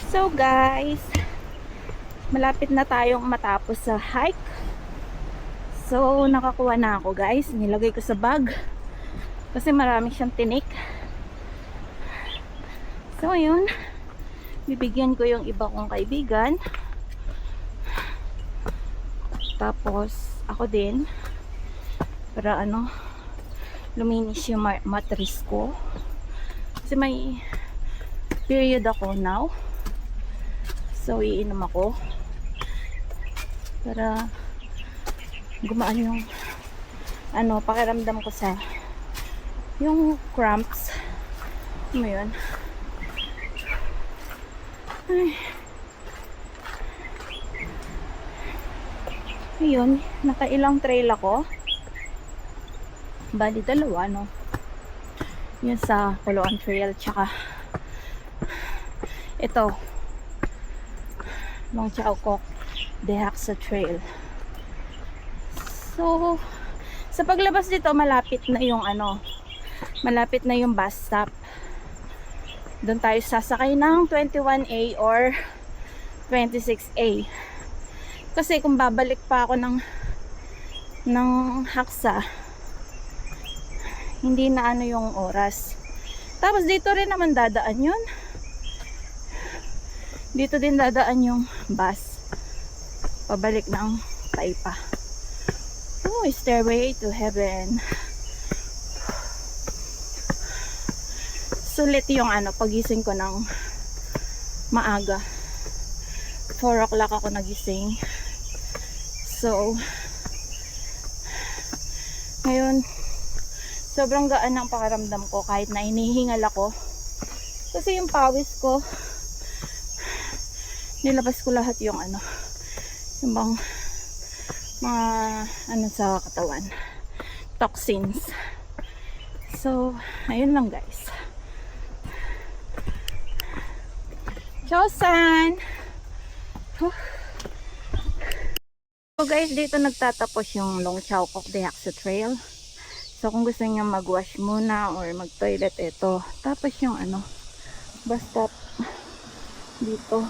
So guys, malapit na tayong matapos sa hike. So nakakuha na ako guys. Nilagay ko sa bag kasi marami siyang tinik. So ayun, bibigyan ko yung iba kong kaibigan. Tapos ako din para luminis yung mattress ko. Kasi may period ako now. So iinom ako para gumaan yung pakiramdam ko sa yung cramps mo yun. Ay. Ayun, nakailang trail ako, bali dalawa yun sa Puluan Trail tsaka ito Long Chao Kok Dehaxa Trail. So sa paglabas dito malapit na yung bus stop. Doon tayo sasakay ng 21A or 26A. Kasi kung babalik pa ako ng Haksa, hindi na yung oras. Tapos dito rin naman dadaan yun. Dito din dadaan yung bus pabalik ng Taypa. Oh, Stairway to Heaven. Sulit yung pagising ko ng maaga. 4 o'clock ako nagising. So ngayon sobrang gaan ng pakiramdam ko kahit na hinihingal ako. Kasi yung pawis ko nilabas ko lahat yung yung bang mga sa katawan, toxins. So ayun lang guys. Chosan. So guys, dito nagtatapos yung Long Chao Kok Dehaxa Trail. So kung gusto niyo mag-wash muna or mag-toilet, ito. Tapos yung bus stop dito.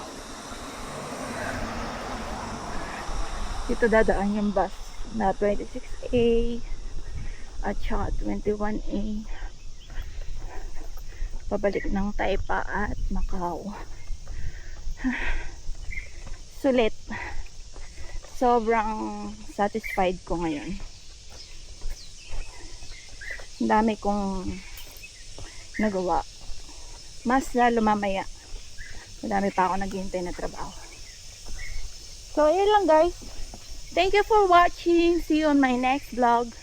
Dito dadaan yung bus na 26A at saka 21A. Pabalik ng Taypa at Macau. Sulit. Sobrang satisfied ko ngayon. Ang dami kong nagawa. Mas lalo mamaya. Madami pa ako naghihintay na trabaho. So, yun lang guys. Thank you for watching. See you on my next vlog.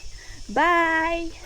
Bye!